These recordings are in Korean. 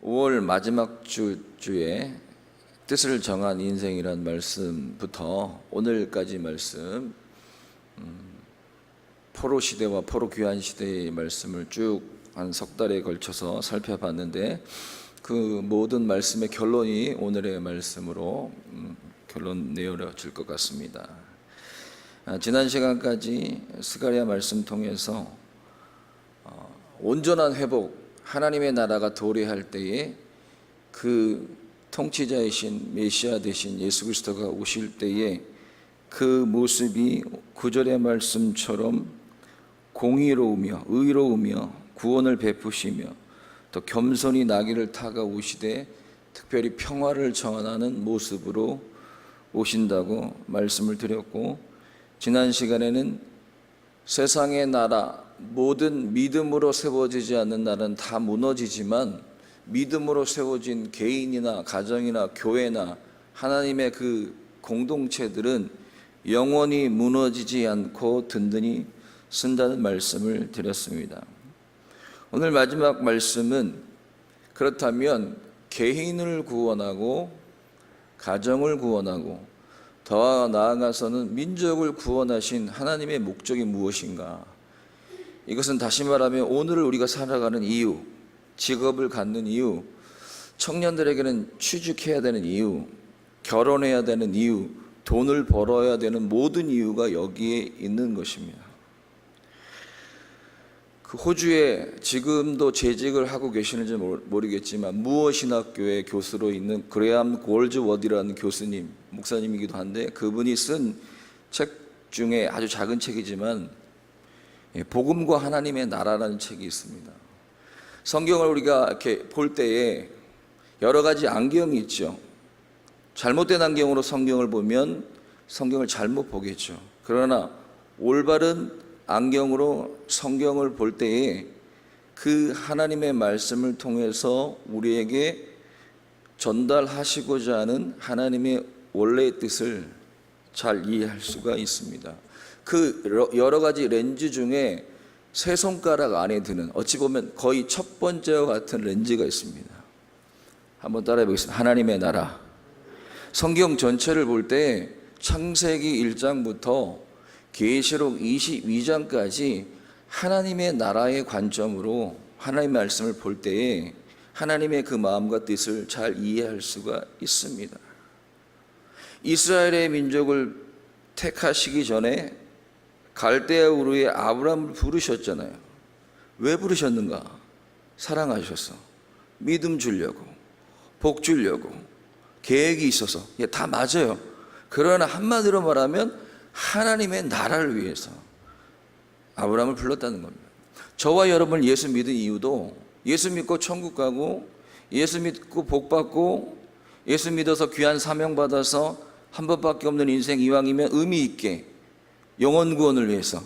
5월 마지막 주에 뜻을 정한 인생이란 말씀부터 오늘까지 말씀, 포로 시대와 포로 귀환 시대의 말씀을 쭉 한 석 달에 걸쳐서 살펴봤는데, 그 모든 말씀의 결론이 오늘의 말씀으로 결론 내어질 것 같습니다. 지난 시간까지 스가랴 말씀 통해서 온전한 회복, 하나님의 나라가 도래할 때에 그 통치자이신 메시아 되신 예수 그리스도가 오실 때에 그 모습이 구절의 말씀처럼 공의로우며 의로우며 구원을 베푸시며 또 겸손히 나귀를 타가 오시되 특별히 평화를 전하는 모습으로 오신다고 말씀을 드렸고, 지난 시간에는 세상의 나라, 모든 믿음으로 세워지지 않는 나라는 다 무너지지만 믿음으로 세워진 개인이나 가정이나 교회나 하나님의 그 공동체들은 영원히 무너지지 않고 든든히 쓴다는 말씀을 드렸습니다. 오늘 마지막 말씀은, 그렇다면 개인을 구원하고 가정을 구원하고 더 나아가서는 민족을 구원하신 하나님의 목적이 무엇인가? 이것은 다시 말하면 오늘을 우리가 살아가는 이유, 직업을 갖는 이유, 청년들에게는 취직해야 되는 이유, 결혼해야 되는 이유, 돈을 벌어야 되는 모든 이유가 여기에 있는 것입니다. 그 호주에 지금도 재직을 하고 계시는지 모르겠지만 무어신학교의 교수로 있는 그레암 골즈워디라는 교수님, 목사님이기도 한데, 그분이 쓴 책 중에 아주 작은 책이지만 복음과 하나님의 나라라는 책이 있습니다. 성경을 우리가 이렇게 볼 때에 여러 가지 안경이 있죠. 잘못된 안경으로 성경을 보면 성경을 잘못 보겠죠. 그러나 올바른 안경으로 성경을 볼 때에 그 하나님의 말씀을 통해서 우리에게 전달하시고자 하는 하나님의 원래의 뜻을 잘 이해할 수가 있습니다. 그 여러 가지 렌즈 중에 세 손가락 안에 드는, 어찌 보면 거의 첫 번째와 같은 렌즈가 있습니다. 한번 따라해 보겠습니다. 하나님의 나라. 성경 전체를 볼 때 창세기 1장부터 계시록 22장까지 하나님의 나라의 관점으로 하나님의 말씀을 볼 때에 하나님의 그 마음과 뜻을 잘 이해할 수가 있습니다. 이스라엘의 민족을 택하시기 전에 갈대아 우르의 아브라함을 부르셨잖아요. 왜 부르셨는가? 사랑하셔서, 믿음 주려고, 복 주려고, 계획이 있어서. 다 맞아요. 그러나 한마디로 말하면 하나님의 나라를 위해서 아브라함을 불렀다는 겁니다. 저와 여러분 예수 믿은 이유도, 예수 믿고 천국 가고, 예수 믿고 복 받고, 예수 믿어서 귀한 사명 받아서 한 번밖에 없는 인생 이왕이면 의미 있게 영혼 구원을 위해서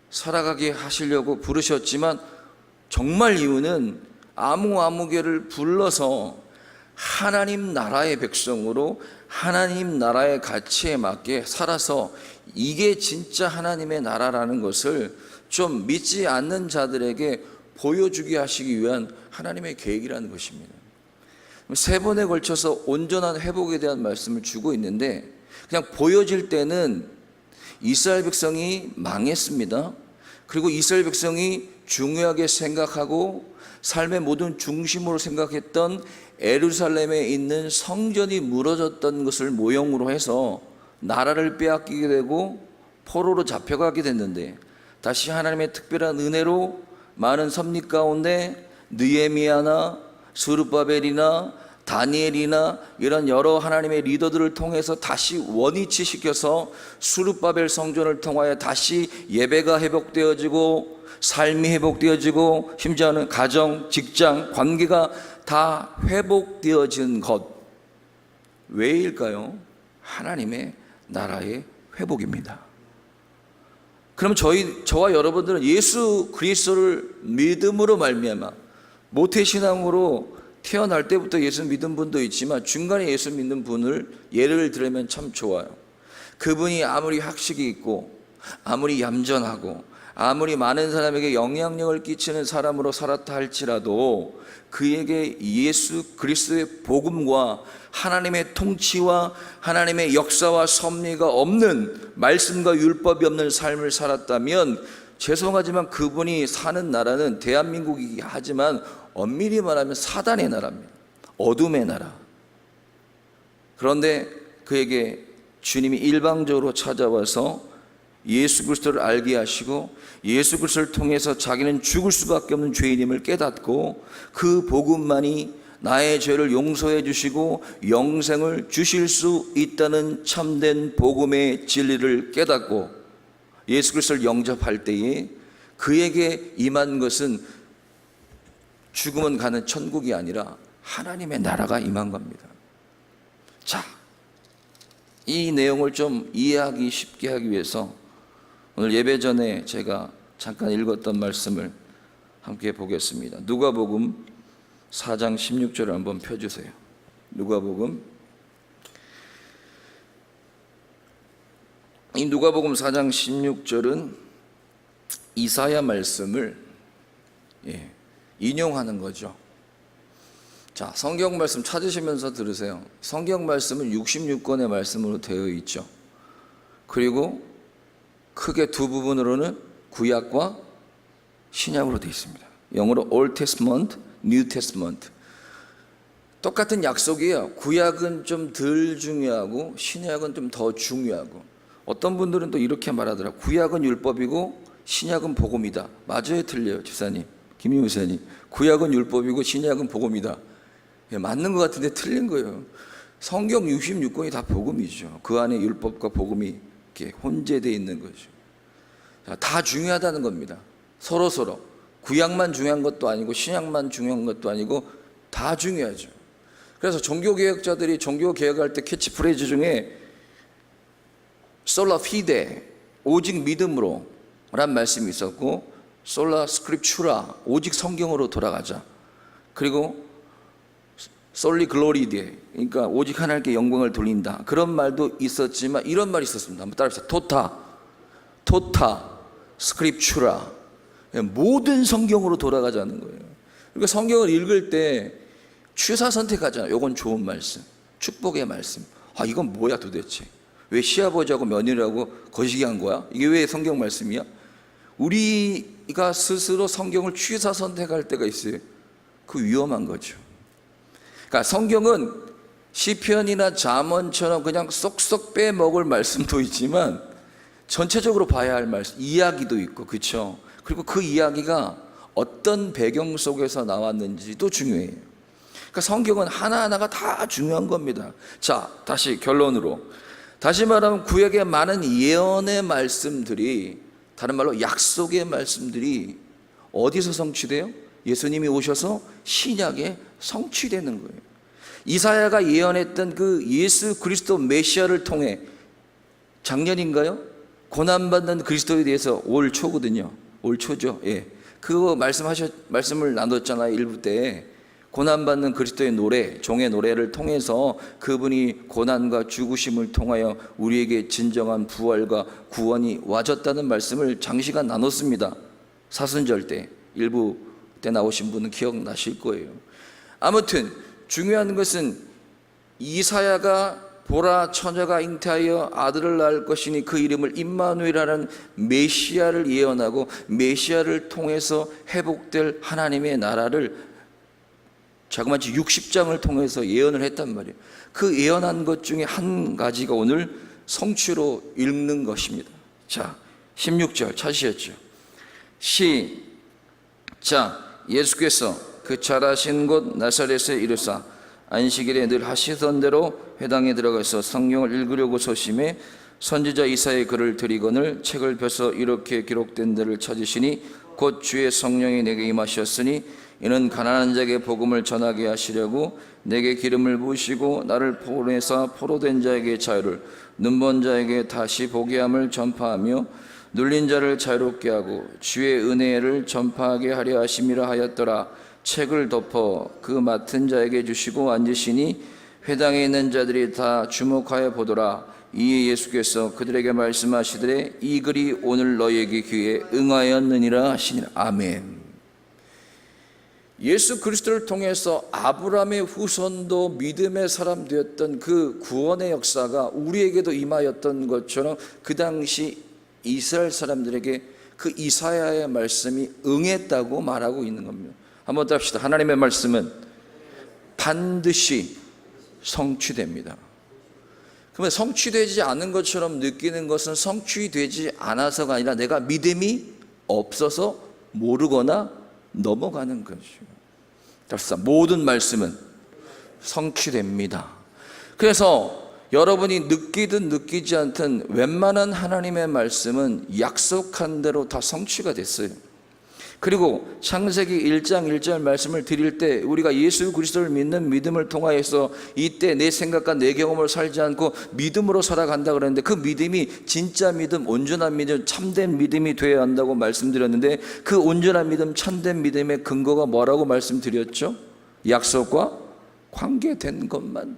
살아가게 하시려고 부르셨지만, 정말 이유는 아무개를 불러서 하나님 나라의 백성으로 하나님 나라의 가치에 맞게 살아서 이게 진짜 하나님의 나라라는 것을 좀 믿지 않는 자들에게 보여주게 하시기 위한 하나님의 계획이라는 것입니다. 세 번에 걸쳐서 온전한 회복에 대한 말씀을 주고 있는데, 그냥 보여질 때는 이스라엘 백성이 망했습니다. 그리고 이스라엘 백성이 중요하게 생각하고 삶의 모든 중심으로 생각했던 예루살렘에 있는 성전이 무너졌던 것을 모형으로 해서 나라를 빼앗기게 되고 포로로 잡혀가게 됐는데, 다시 하나님의 특별한 은혜로 많은 섭리 가운데 느헤미야나 스룹바벨이나 다니엘이나 이런 여러 하나님의 리더들을 통해서 다시 원위치시켜서 스룹바벨 성전을 통하여 다시 예배가 회복되어지고 삶이 회복되어지고 심지어는 가정, 직장, 관계가 다 회복되어진 것. 왜일까요? 하나님의 나라의 회복입니다. 그럼 저와 여러분들은 예수 그리스도를 믿음으로 말미암아, 모태신앙으로 태어날 때부터 예수 믿은 분도 있지만 중간에 예수 믿는 분을 예를 들면 참 좋아요. 그분이 아무리 학식이 있고 아무리 얌전하고 아무리 많은 사람에게 영향력을 끼치는 사람으로 살았다 할지라도 그에게 예수 그리스도의 복음과 하나님의 통치와 하나님의 역사와 섭리가 없는, 말씀과 율법이 없는 삶을 살았다면 죄송하지만 그분이 사는 나라는 대한민국이긴 하지만 엄밀히 말하면 사단의 나라입니다. 어둠의 나라. 그런데 그에게 주님이 일방적으로 찾아와서 예수 그리스도를 알게 하시고 예수 그리스도를 통해서 자기는 죽을 수밖에 없는 죄인임을 깨닫고 그 복음만이 나의 죄를 용서해 주시고 영생을 주실 수 있다는 참된 복음의 진리를 깨닫고 예수 그리스도를 영접할 때에 그에게 임한 것은 죽으면 가는 천국이 아니라 하나님의 나라가 임한 겁니다. 자, 이 내용을 좀 이해하기 쉽게 하기 위해서 오늘 예배 전에 제가 잠깐 읽었던 말씀을 함께 보겠습니다. 누가복음 4장 16절을 한번 펴주세요. 누가복음 4장 16절은 이사야 말씀을 인용하는 거죠. 자, 성경 말씀 찾으시면서 들으세요. 성경 말씀은 66권의 말씀으로 되어 있죠. 그리고 크게 두 부분으로는 구약과 신약으로 되어 있습니다. 영어로 Old Testament, New Testament. 똑같은 약속이에요. 구약은 좀 덜 중요하고 신약은 좀 더 중요하고. 어떤 분들은 또 이렇게 말하더라고요. 구약은 율법이고 신약은 복음이다. 맞아요, 틀려요, 집사님, 김용우 목사님? 구약은 율법이고 신약은 복음이다. 맞는 것 같은데 틀린 거예요. 성경 66권이 다 복음이죠. 그 안에 율법과 복음이 이렇게 혼재되어 있는 거죠. 다 중요하다는 겁니다. 서로 구약만 중요한 것도 아니고 신약만 중요한 것도 아니고 다 중요하죠. 그래서 종교개혁자들이 종교개혁할 때 캐치프레이즈 중에 솔라 피데, 오직 믿음으로 란 말씀이 있었고, 솔라 스크립추라, 오직 성경으로 돌아가자. 그리고 솔리 글로리데, 그러니까 오직 하나님께 영광을 돌린다. 그런 말도 있었지만 이런 말이 있었습니다. 한번 따라해보세요. 토타 스크립추라, 모든 성경으로 돌아가자는 거예요. 그러니까 성경을 읽을 때 취사 선택하잖아요. 이건 좋은 말씀, 축복의 말씀. 아, 이건 뭐야 도대체? 왜 시아버지하고 며느리하고 거시기 한 거야? 이게 왜 성경 말씀이야? 우리가 스스로 성경을 취사 선택할 때가 있어요. 그 위험한 거죠. 그러니까 성경은 시편이나 잠언처럼 그냥 쏙쏙 빼먹을 말씀도 있지만 전체적으로 봐야 할 말씀, 이야기도 있고, 그렇죠? 그리고 그 이야기가 어떤 배경 속에서 나왔는지도 중요해요. 그러니까 성경은 하나하나가 다 중요한 겁니다. 자, 다시 결론으로. 다시 말하면 구약의 많은 예언의 말씀들이, 다른 말로 약속의 말씀들이 어디서 성취돼요? 예수님이 오셔서 신약에 성취되는 거예요. 이사야가 예언했던 그 예수 그리스도 메시아를 통해 작년인가요? 고난받는 그리스도에 대해서 올 초거든요. 올 초죠. 예. 그거 말씀을 나눴잖아요. 일부 때. 고난받는 그리스도의 노래, 종의 노래를 통해서 그분이 고난과 죽으심을 통하여 우리에게 진정한 부활과 구원이 와줬다는 말씀을 장시간 나눴습니다. 사순절 때. 일부 때 나오신 분은 기억나실 거예요. 아무튼 중요한 것은 이사야가 보라, 처녀가 잉태하여 아들을 낳을 것이니 그 이름을 임마누엘이라는 메시아를 예언하고 메시아를 통해서 회복될 하나님의 나라를 자그마치 60장을 통해서 예언을 했단 말이에요. 그 예언한 것 중에 한 가지가 오늘 성취로 읽는 것입니다. 자, 16절 찾으셨죠? 시작. 예수께서 그 자라신 곳 나사렛에 이르사 안식일에 늘 하시던 대로 회당에 들어가서 성경을 읽으려고 소심해 선지자 이사야의 글을 들이거늘 책을 펴서 이렇게 기록된 데를 찾으시니 곧 주의 성령이 내게 임하셨으니 이는 가난한 자에게 복음을 전하게 하시려고 내게 기름을 부으시고 나를 보내사 포로된 자에게 자유를, 눈먼 자에게 다시 보게 함을 전파하며 눌린 자를 자유롭게 하고 주의 은혜를 전파하게 하려 하심이라 하였더라. 책을 덮어 그 맡은 자에게 주시고 앉으시니 회당에 있는 자들이 다 주목하여 보더라. 이에 예수께서 그들에게 말씀하시되 이 글이 오늘 너희에게 귀에 응하였느니라 하시니라. 아멘. 예수 그리스도를 통해서 아브라함의 후손도 믿음의 사람 되었던 그 구원의 역사가 우리에게도 임하였던 것처럼 그 당시 이스라엘 사람들에게 그 이사야의 말씀이 응했다고 말하고 있는 겁니다. 한번 더 합시다. 하나님의 말씀은 반드시 성취됩니다. 그러면 성취되지 않은 것처럼 느끼는 것은 성취되지 않아서가 아니라 내가 믿음이 없어서 모르거나 넘어가는 것이죠. 모든 말씀은 성취됩니다. 그래서 여러분이 느끼든 느끼지 않든 웬만한 하나님의 말씀은 약속한 대로 다 성취가 됐어요. 그리고 창세기 1장 1절 말씀을 드릴 때 우리가 예수 그리스도를 믿는 믿음을 통하여서 이때 내 생각과 내 경험을 살지 않고 믿음으로 살아간다 그랬는데 그 믿음이 진짜 믿음, 온전한 믿음, 참된 믿음이 되어야 한다고 말씀드렸는데 그 온전한 믿음, 참된 믿음의 근거가 뭐라고 말씀드렸죠? 약속과 관계된 것만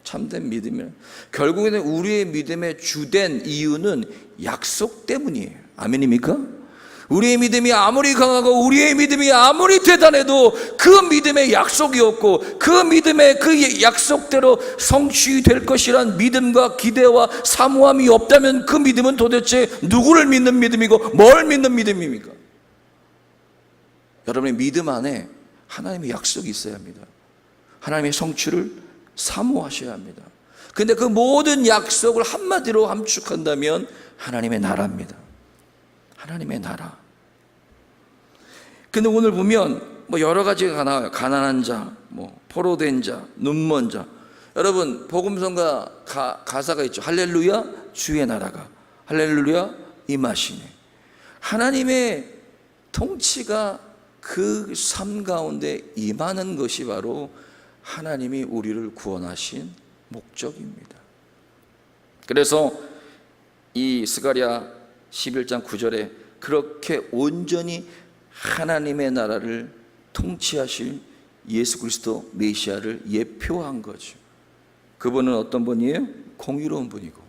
참된 믿음이에요. 결국에는 우리의 믿음의 주된 이유는 약속 때문이에요. 아멘입니까? 우리의 믿음이 아무리 강하고 우리의 믿음이 아무리 대단해도 그 믿음의 약속이 없고 그 믿음의 그 약속대로 성취될 것이란 믿음과 기대와 사모함이 없다면 그 믿음은 도대체 누구를 믿는 믿음이고 뭘 믿는 믿음입니까? 여러분의 믿음 안에 하나님의 약속이 있어야 합니다. 하나님의 성취를 사모하셔야 합니다. 근데 그 모든 약속을 한마디로 함축한다면 하나님의 나라입니다. 하나님의 나라. 근데 오늘 보면 여러 가지가 나와요. 가난한 자, 포로된 자, 눈먼 자. 여러분 복음성가 가사가 있죠. 할렐루야 주의 나라가 할렐루야 임하시네. 하나님의 통치가 그 삶 가운데 임하는 것이 바로 하나님이 우리를 구원하신 목적입니다. 그래서 이 스가랴 11장 9절에 그렇게 온전히 하나님의 나라를 통치하실 예수 그리스도 메시아를 예표한 거죠. 그분은 어떤 분이에요? 공의로운 분이고,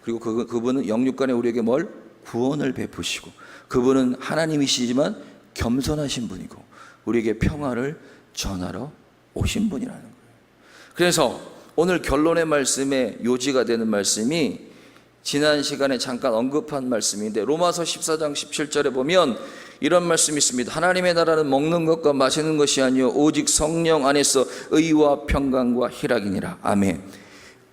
그리고 그분은 영육간에 우리에게 뭘? 구원을 베푸시고, 그분은 하나님이시지만 겸손하신 분이고 우리에게 평화를 전하러 오신 분이라는 거예요. 그래서 오늘 결론의 말씀의 요지가 되는 말씀이 지난 시간에 잠깐 언급한 말씀인데 로마서 14장 17절에 보면 이런 말씀이 있습니다. 하나님의 나라는 먹는 것과 마시는 것이 아니요 오직 성령 안에서 의와 평강과 희락이니라. 아멘.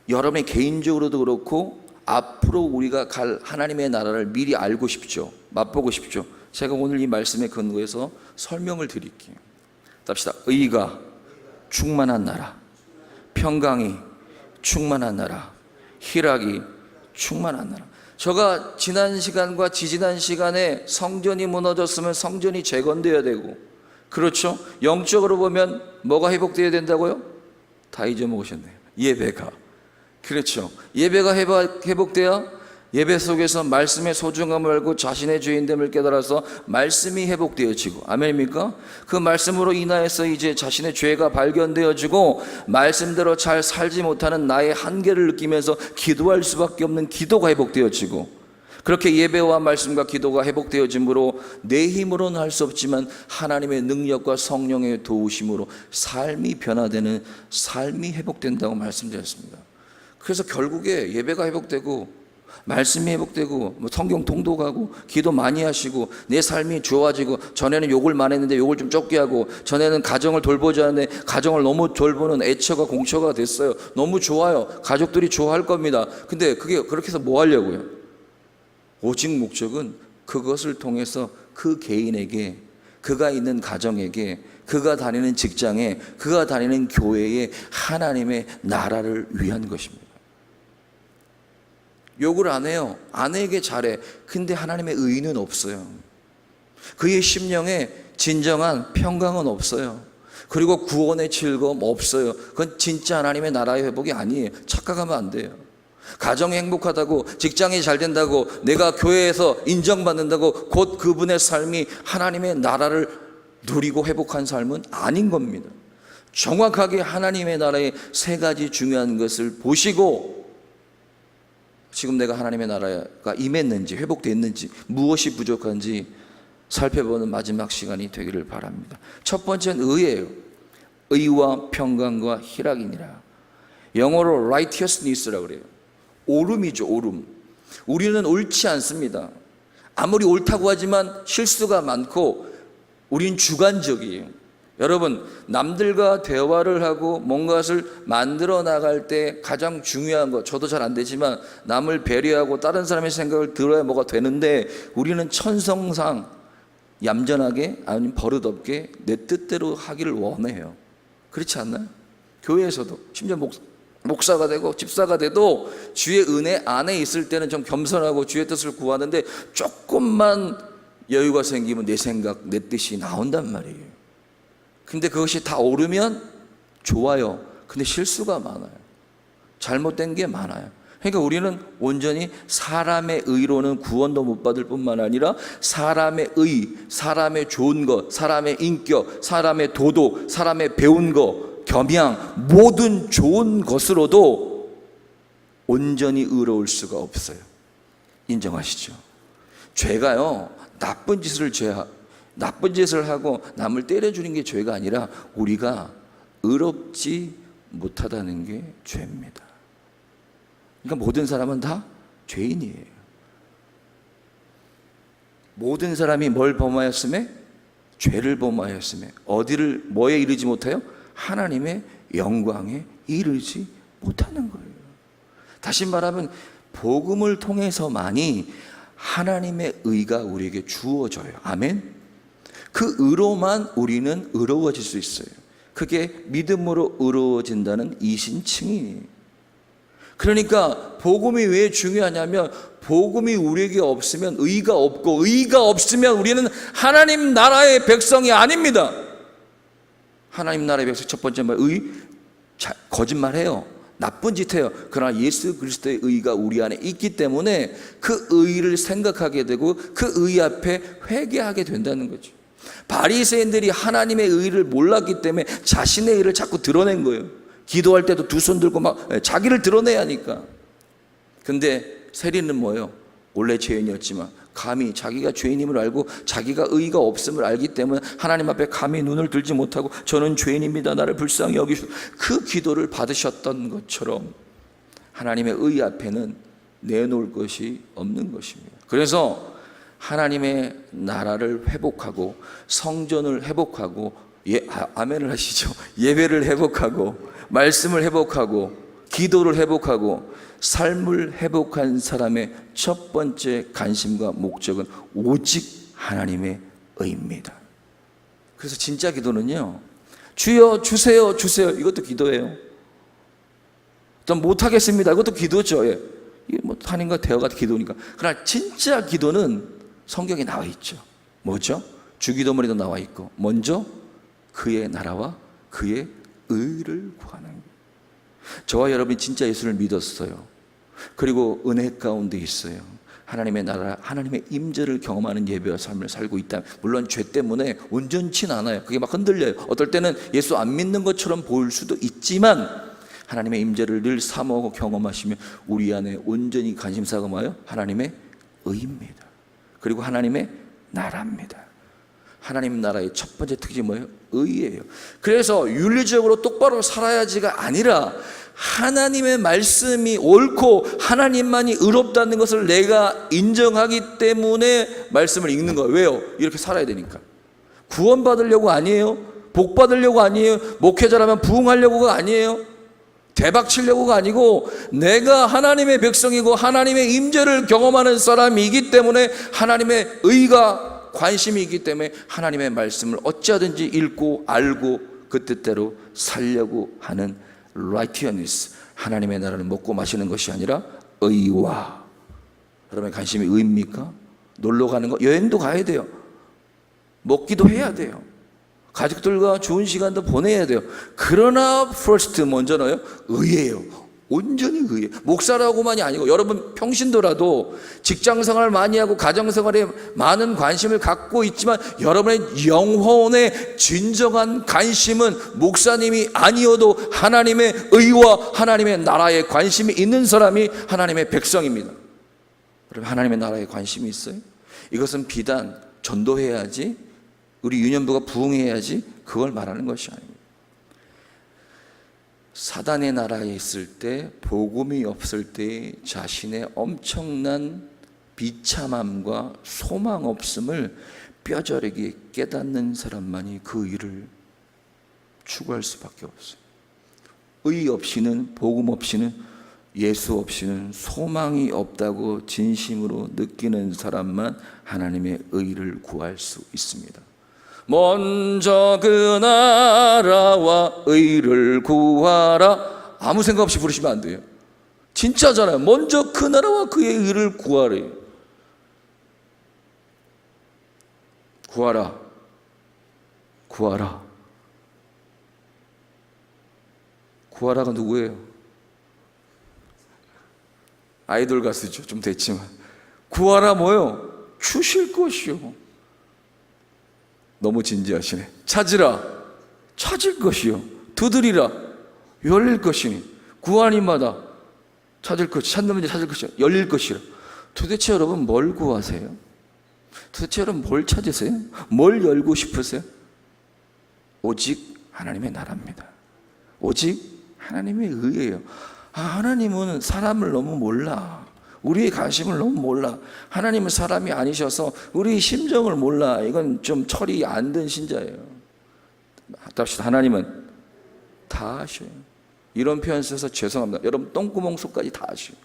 여러분이 개인적으로도 그렇고 앞으로 우리가 갈 하나님의 나라를 미리 알고 싶죠. 맛보고 싶죠. 제가 오늘 이 말씀에 근거해서 설명을 드릴게요. 답시다. 의가 충만한 나라, 평강이 충만한 나라, 희락이 충만한 나라. 제가 지난 시간과 지지난 시간에 성전이 무너졌으면 성전이 재건되어야 되고, 그렇죠? 영적으로 보면 뭐가 회복되어야 된다고요? 다 잊어먹으셨네요. 예배가. 그렇죠. 예배가 회복되어 예배 속에서 말씀의 소중함을 알고 자신의 죄인됨을 깨달아서 말씀이 회복되어지고, 아멘입니까? 그 말씀으로 인하여서 이제 자신의 죄가 발견되어지고 말씀대로 잘 살지 못하는 나의 한계를 느끼면서 기도할 수밖에 없는 기도가 회복되어지고, 그렇게 예배와 말씀과 기도가 회복되어짐으로 내 힘으로는 할 수 없지만 하나님의 능력과 성령의 도우심으로 삶이 변화되는 삶이 회복된다고 말씀드렸습니다. 그래서 결국에 예배가 회복되고 말씀이 회복되고 성경 통독하고 기도 많이 하시고 내 삶이 좋아지고, 전에는 욕을 많이 했는데 욕을 좀 적게 하고, 전에는 가정을 돌보지 않는데 가정을 너무 돌보는 애처가 공처가 됐어요. 너무 좋아요. 가족들이 좋아할 겁니다. 근데 그게 그렇게 해서 뭐 하려고요? 오직 목적은 그것을 통해서 그 개인에게, 그가 있는 가정에게, 그가 다니는 직장에, 그가 다니는 교회에 하나님의 나라를 위한 것입니다. 욕을 안 해요. 아내에게 잘해. 근데 하나님의 의는 없어요. 그의 심령에 진정한 평강은 없어요. 그리고 구원의 즐거움 없어요. 그건 진짜 하나님의 나라의 회복이 아니에요. 착각하면 안 돼요. 가정이 행복하다고, 직장이 잘 된다고, 내가 교회에서 인정받는다고 곧 그분의 삶이 하나님의 나라를 누리고 회복한 삶은 아닌 겁니다. 정확하게 하나님의 나라의 세 가지 중요한 것을 보시고 지금 내가 하나님의 나라가 임했는지 회복됐는지 무엇이 부족한지 살펴보는 마지막 시간이 되기를 바랍니다. 첫 번째는 의예요. 의와 평강과 희락이니라. 영어로 righteousness라고 그래요. 옳음이죠, 옳음. 우리는 옳지 않습니다. 아무리 옳다고 하지만 실수가 많고 우린 주관적이에요. 여러분, 남들과 대화를 하고 뭔가를 만들어 나갈 때 가장 중요한 것, 저도 잘 안 되지만 남을 배려하고 다른 사람의 생각을 들어야 뭐가 되는데, 우리는 천성상 얌전하게 아니면 버릇없게 내 뜻대로 하기를 원해요. 그렇지 않나요? 교회에서도 심지어 목사가 되고 집사가 돼도 주의 은혜 안에 있을 때는 좀 겸손하고 주의 뜻을 구하는데, 조금만 여유가 생기면 내 생각, 내 뜻이 나온단 말이에요. 근데 그것이 다 옳으면 좋아요. 근데 실수가 많아요. 잘못된 게 많아요. 그러니까 우리는 온전히 사람의 의로는 구원도 못 받을 뿐만 아니라 사람의 의, 사람의 좋은 것, 사람의 인격, 사람의 도덕, 사람의 배운 것, 겸양, 모든 좋은 것으로도 온전히 의로울 수가 없어요. 인정하시죠? 죄가요, 나쁜 짓을 하고 남을 때려주는 게 죄가 아니라 우리가 의롭지 못하다는 게 죄입니다. 그러니까 모든 사람은 다 죄인이에요. 모든 사람이 뭘 범하였으며? 죄를 범하였으며. 어디를, 뭐에 이르지 못해요? 하나님의 영광에 이르지 못하는 거예요. 다시 말하면 복음을 통해서만이 하나님의 의가 우리에게 주어져요. 아멘. 그 의로만 우리는 의로워질 수 있어요. 그게 믿음으로 의로워진다는 이신칭이에요. 그러니까 복음이 왜 중요하냐면, 복음이 우리에게 없으면 의가 없고, 의가 없으면 우리는 하나님 나라의 백성이 아닙니다. 하나님 나라의 백성 첫 번째 말, 거짓말해요. 나쁜 짓 해요. 그러나 예수 그리스도의 의가 우리 안에 있기 때문에 그 의를 생각하게 되고 그 의 앞에 회개하게 된다는 거죠. 바리새인들이 하나님의 의를 몰랐기 때문에 자신의 의를 자꾸 드러낸 거예요. 기도할 때도 두 손 들고 막 자기를 드러내야 하니까. 근데 세리는 뭐예요? 원래 죄인이었지만 감히 자기가 죄인임을 알고 자기가 의가 없음을 알기 때문에 하나님 앞에 감히 눈을 들지 못하고 저는 죄인입니다, 나를 불쌍히 여기시오, 그 기도를 받으셨던 것처럼 하나님의 의 앞에는 내놓을 것이 없는 것입니다. 그래서 하나님의 나라를 회복하고 성전을 회복하고 아멘을 하시죠. 예배를 회복하고 말씀을 회복하고 기도를 회복하고 삶을 회복한 사람의 첫 번째 관심과 목적은 오직 하나님의 의입니다. 그래서 진짜 기도는요, 주여 주세요 주세요, 이것도 기도예요. 전 못하겠습니다, 이것도 기도죠. 이게 뭐 하나님과 대화가 기도니까. 그러나 진짜 기도는 성경에 나와 있죠. 뭐죠? 주기도문에도 나와 있고, 먼저 그의 나라와 그의 의를 구하는 거예요. 저와 여러분이 진짜 예수를 믿었어요. 그리고 은혜 가운데 있어요. 하나님의 나라, 하나님의 임재를 경험하는 예배와 삶을 살고 있다. 물론 죄 때문에 온전치는 않아요. 그게 막 흔들려요. 어떨 때는 예수 안 믿는 것처럼 보일 수도 있지만 하나님의 임재를 늘 사모하고 경험하시면 우리 안에 온전히 관심사가 뭐예요? 하나님의 의입니다. 그리고 하나님의 나라입니다. 하나님 나라의 첫 번째 특징이 뭐예요? 의예요. 그래서 윤리적으로 똑바로 살아야지가 아니라 하나님의 말씀이 옳고 하나님만이 의롭다는 것을 내가 인정하기 때문에 말씀을 읽는 거예요. 왜요? 이렇게 살아야 되니까. 구원받으려고 아니에요. 복 받으려고 아니에요. 목회자라면 부흥하려고가 아니에요. 대박 치려고가 아니고 내가 하나님의 백성이고 하나님의 임재를 경험하는 사람이기 때문에 하나님의 의가 관심이 있기 때문에 하나님의 말씀을 어찌하든지 읽고 알고 그 뜻대로 살려고 하는 righteousness, 하나님의 나라를 먹고 마시는 것이 아니라 의와. 여러분의 관심이 의입니까? 놀러 가는 거, 여행도 가야 돼요. 먹기도 해야 돼요. 가족들과 좋은 시간도 보내야 돼요. 그러나 first 먼저는요, 의예요. 온전히 의해. 목사라고만이 아니고 여러분 평신도라도 직장생활 많이 하고 가정생활에 많은 관심을 갖고 있지만 여러분의 영혼의 진정한 관심은 목사님이 아니어도 하나님의 의와 하나님의 나라에 관심이 있는 사람이 하나님의 백성입니다. 여러분 하나님의 나라에 관심이 있어요? 이것은 비단 전도해야지, 우리 유년부가 부흥해야지 그걸 말하는 것이 아닙니다. 사단의 나라에 있을 때, 복음이 없을 때 자신의 엄청난 비참함과 소망 없음을 뼈저리게 깨닫는 사람만이 그 일을 추구할 수밖에 없어요. 의 없이는, 복음 없이는, 예수 없이는 소망이 없다고 진심으로 느끼는 사람만 하나님의 의를 구할 수 있습니다. 먼저 그 나라와 의를 구하라. 아무 생각 없이 부르시면 안 돼요. 진짜잖아요. 먼저 그 나라와 그의 의를 구하래. 구하라. 구하라. 구하라가 누구예요? 아이돌 가수죠. 좀 됐지만. 구하라 뭐요? 주실 것이요. 너무 진지하시네. 찾으라. 찾을 것이요. 두드리라. 열릴 것이니. 구하니마다 찾을 것, 찾는 찾을 것이요. 열릴 것이라. 도대체 여러분 뭘 구하세요? 도대체 여러분 뭘 찾으세요? 뭘 열고 싶으세요? 오직 하나님의 나라입니다. 오직 하나님의 의예요. 하나님은 사람을 너무 몰라. 우리의 관심을 너무 몰라. 하나님은 사람이 아니셔서 우리 심정을 몰라. 이건 좀 철이 안 든 신자예요. 답시다. 하나님은 다 아셔요. 이런 표현 써서 죄송합니다. 여러분 똥구멍 속까지 다 아셔요.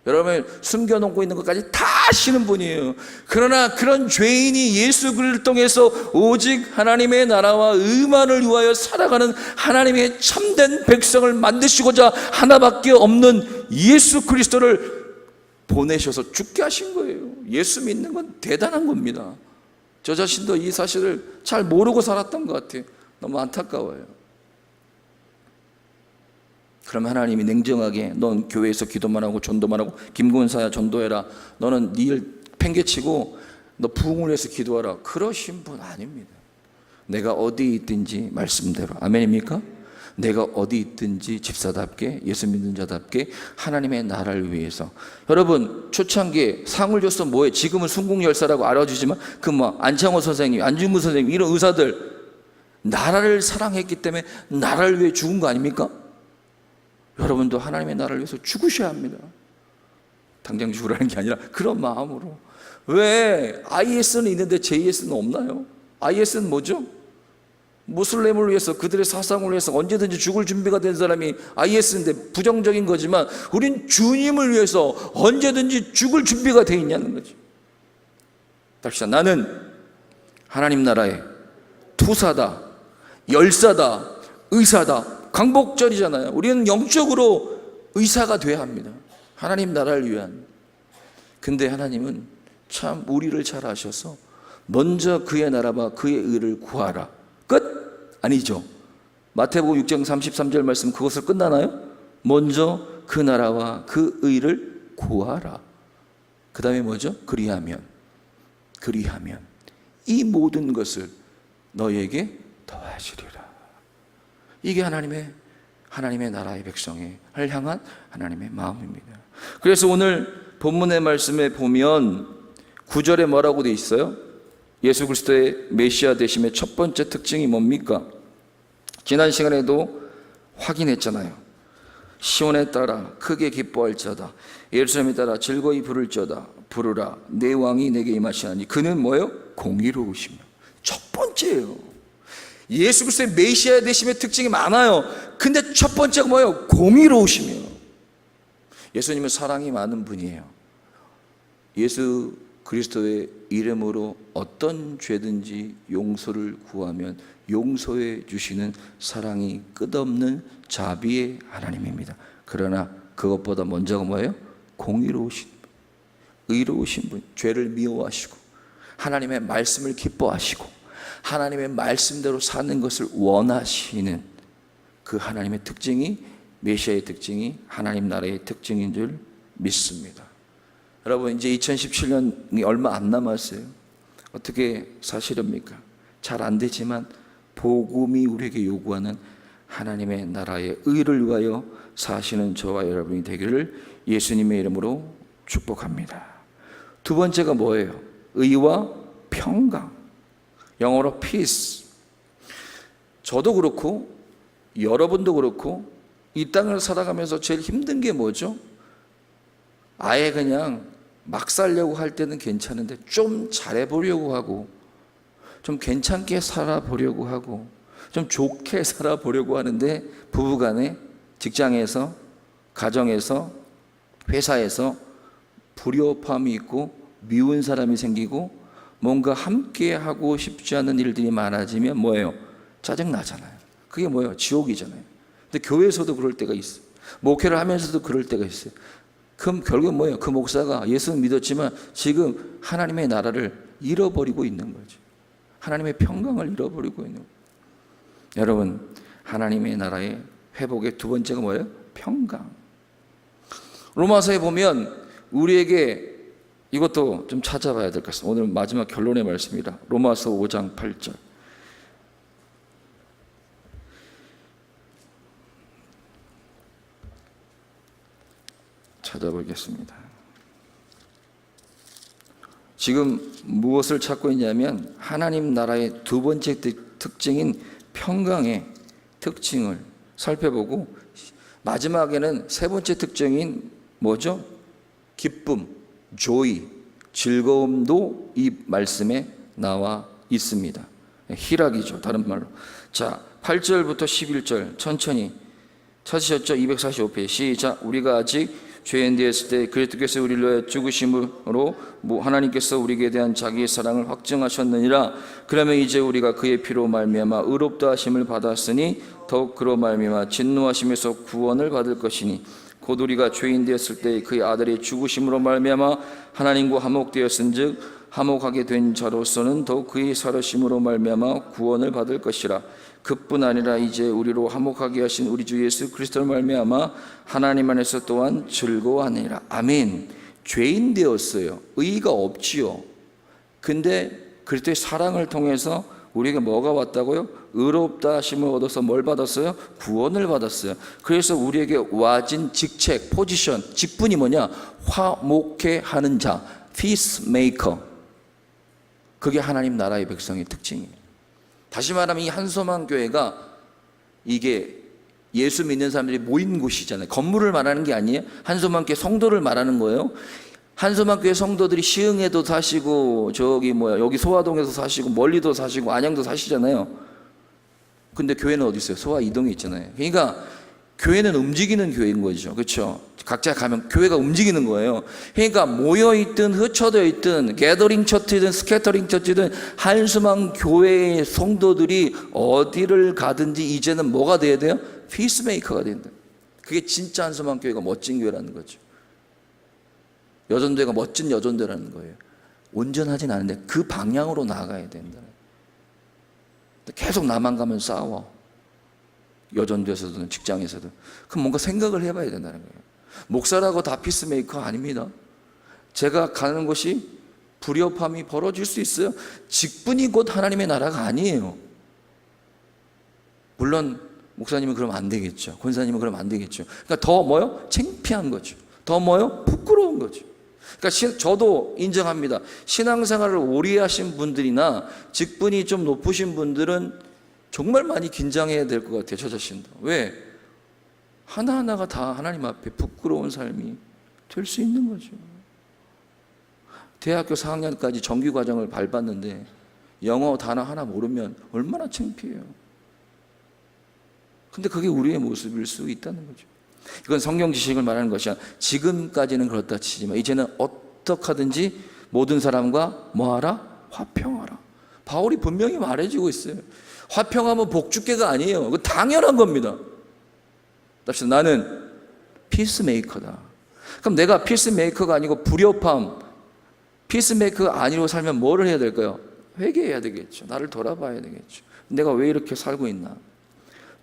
여러분을 숨겨놓고 있는 것까지 다 아시는 분이에요. 그러나 그런 죄인이 예수 그리스도를 통해서 오직 하나님의 나라와 의만을 위하여 살아가는 하나님의 참된 백성을 만드시고자 하나밖에 없는 예수 그리스도를 보내셔서 죽게 하신 거예요. 예수 믿는 건 대단한 겁니다. 저 자신도 이 사실을 잘 모르고 살았던 것 같아요. 너무 안타까워요. 그럼 하나님이 냉정하게 넌 교회에서 기도만 하고 전도만 하고 김군사야 전도해라, 너는 네 일 팽개치고 너 부흥을 위해서 기도하라, 그러신 분 아닙니다. 내가 어디 있든지 말씀대로, 아멘입니까? 내가 어디 있든지 집사답게, 예수 믿는 자답게 하나님의 나라를 위해서. 여러분 초창기에 상을 줬어 뭐해? 지금은 순국열사라고 알아주지만 그 뭐 안창호 선생님, 안중근 선생님 이런 의사들 나라를 사랑했기 때문에 나라를 위해 죽은 거 아닙니까? 여러분도 하나님의 나라를 위해서 죽으셔야 합니다. 당장 죽으라는 게 아니라 그런 마음으로. 왜 IS는 있는데 JS는 없나요? IS는 뭐죠? 무슬림을 위해서, 그들의 사상을 위해서 언제든지 죽을 준비가 된 사람이 IS인데 부정적인 거지만 우린 주님을 위해서 언제든지 죽을 준비가 돼 있냐는 거죠. 답시다. 나는 하나님 나라의 투사다, 열사다, 의사다. 광복절이잖아요. 우리는 영적으로 의사가 돼야 합니다. 하나님 나라를 위한. 근데 하나님은 참 우리를 잘 아셔서 먼저 그의 나라와 그의 의를 구하라. 끝? 아니죠. 마태복음 6장 33절 말씀 그것을 끝나나요? 먼저 그 나라와 그 의를 구하라. 그 다음에 뭐죠? 그리하면 이 모든 것을 너에게 더하시리라. 이게 하나님의 나라의 백성을 향한 하나님의 마음입니다. 그래서 오늘 본문의 말씀에 보면 9절에 뭐라고 되어 있어요? 예수 그리스도의 메시아 되심의 첫 번째 특징이 뭡니까? 지난 시간에도 확인했잖아요. 시온에 따라 크게 기뻐할 자다, 예루살렘에 따라 즐거이 부를 자다, 부르라 내 왕이 내게 임하시나니 그는 뭐예요? 공의로우시며. 첫 번째예요. 예수 그리스도의 메시아 되심의 특징이 많아요. 근데 첫 번째가 뭐예요? 공의로우시며. 예수님은 사랑이 많은 분이에요. 예수 그리스도의 이름으로 어떤 죄든지 용서를 구하면 용서해 주시는 사랑이 끝없는 자비의 하나님입니다. 그러나 그것보다 먼저가 뭐예요? 공의로우신 분, 의로우신 분, 죄를 미워하시고 하나님의 말씀을 기뻐하시고 하나님의 말씀대로 사는 것을 원하시는 그 하나님의 특징이 메시아의 특징이 하나님 나라의 특징인 줄 믿습니다. 여러분, 이제 2017년이 얼마 안 남았어요. 어떻게 사시렵니까? 잘 안 되지만 복음이 우리에게 요구하는 하나님의 나라의 의를 위하여 사시는 저와 여러분이 되기를 예수님의 이름으로 축복합니다. 두 번째가 뭐예요? 의와 평강. 영어로 peace. 저도 그렇고 여러분도 그렇고 이 땅을 살아가면서 제일 힘든 게 뭐죠? 아예 그냥 막 살려고 할 때는 괜찮은데 좀 잘해보려고 하고 좀 괜찮게 살아보려고 하고 좀 좋게 살아보려고 하는데 부부간에, 직장에서, 가정에서, 회사에서 불협화음이 있고 미운 사람이 생기고 뭔가 함께 하고 싶지 않은 일들이 많아지면 뭐예요? 짜증나잖아요. 그게 뭐예요? 지옥이잖아요. 근데 교회에서도 그럴 때가 있어요. 목회를 하면서도 그럴 때가 있어요. 그럼 결국 뭐예요? 그 목사가 예수는 믿었지만 지금 하나님의 나라를 잃어버리고 있는 거죠. 하나님의 평강을 잃어버리고 있는 거예요. 여러분, 하나님의 나라의 회복의 두 번째가 뭐예요? 평강. 로마서에 보면 우리에게 이것도 좀 찾아봐야 될 것 같습니다. 오늘 마지막 결론의 말씀입니다. 로마서 5장 8절. 찾아보겠습니다. 지금 무엇을 찾고 있냐면 하나님 나라의 두 번째 특징인 평강의 특징을 살펴보고 마지막에는 세 번째 특징인 뭐죠? 기쁨, joy, 즐거움도 이 말씀에 나와 있습니다. 희락이죠, 다른 말로. 자, 8절부터 11절 천천히 찾으셨죠? 245페이지 시작. 우리가 아직 죄인 되었을 때 그리스도께서 우리를 위하여 죽으심으로 하나님께서 우리에게 대한 자기의 사랑을 확증하셨느니라. 그러면 이제 우리가 그의 피로 말미암아 의롭다 하심을 받았으니 더욱 그로 말미암아 진노하심에서 구원을 받을 것이니 곧 우리가 죄인 되었을 때 그의 아들의 죽으심으로 말미암아 하나님과 화목되었은즉 화목하게 된 자로서는 더욱 그의 살으심으로 말미암아 구원을 받을 것이라. 그뿐 아니라 이제 우리로 화목하게 하신 우리 주 예수 그리스도로 말미암아 하나님 안에서 또한 즐거워하느니라. 아멘. 죄인 되었어요. 의의가 없지요. 근데 그리스도의 사랑을 통해서 우리에게 뭐가 왔다고요? 의롭다 하심을 얻어서 뭘 받았어요? 구원을 받았어요. 그래서 우리에게 와진 직책, 포지션, 직분이 뭐냐? 화목해 하는 자, peacemaker. 그게 하나님 나라의 백성의 특징이에요. 다시 말하면 이 한소망 교회가 이게 예수 믿는 사람들이 모인 곳이잖아요. 건물을 말하는 게 아니에요. 한소망 교회 성도를 말하는 거예요. 한소망 교회 성도들이 시흥에도 사시고 여기 소화동에도 사시고 멀리도 사시고 안양도 사시잖아요. 근데 교회는 어디 있어요? 소화 이동에 있잖아요. 그러니까 교회는 움직이는 교회인 거죠. 그렇죠? 각자 가면 교회가 움직이는 거예요. 그러니까 모여있든 흩어져 있든 게더링 처치든 스캐터링 처치든 한수망 교회의 성도들이 어디를 가든지 이제는 뭐가 돼야 돼요? 피스메이커가 된다. 그게 진짜 한수망 교회가 멋진 교회라는 거죠. 여전대가 멋진 여전대라는 거예요. 온전하진 않은데 그 방향으로 나아가야 된다. 계속 나만 가면 싸워. 여전대에서든 직장에서든. 그럼 뭔가 생각을 해봐야 된다는 거예요. 목사라고 다 피스메이커 아닙니다. 제가 가는 곳이 불협화음이 벌어질 수 있어요. 직분이 곧 하나님의 나라가 아니에요. 물론 목사님은 그러면 안 되겠죠. 권사님은 그러면 안 되겠죠. 그러니까 더 뭐요? 창피한 거죠. 더 뭐요? 부끄러운 거죠. 그러니까 저도 인정합니다. 신앙생활을 오래 하신 분들이나 직분이 좀 높으신 분들은 정말 많이 긴장해야 될 것 같아요. 저 자신도. 왜? 하나하나가 다 하나님 앞에 부끄러운 삶이 될 수 있는 거죠. 대학교 4학년까지 정규과정을 밟았는데 영어 단어 하나 모르면 얼마나 창피해요. 근데 그게 우리의 모습일 수 있다는 거죠. 이건 성경 지식을 말하는 것이 아니라 지금까지는 그렇다 치지만 이제는 어떻게 하든지 모든 사람과 뭐하라? 화평하라. 바울이 분명히 말해주고 있어요. 화평하면 복주께가 아니에요. 그거 당연한 겁니다. 답시다. 나는 피스메이커다. 그럼 내가 피스메이커가 아니고 불협화음, 피스메이커가 아니고 살면 뭐를 해야 될까요? 회개해야 되겠죠. 나를 돌아봐야 되겠죠. 내가 왜 이렇게 살고 있나?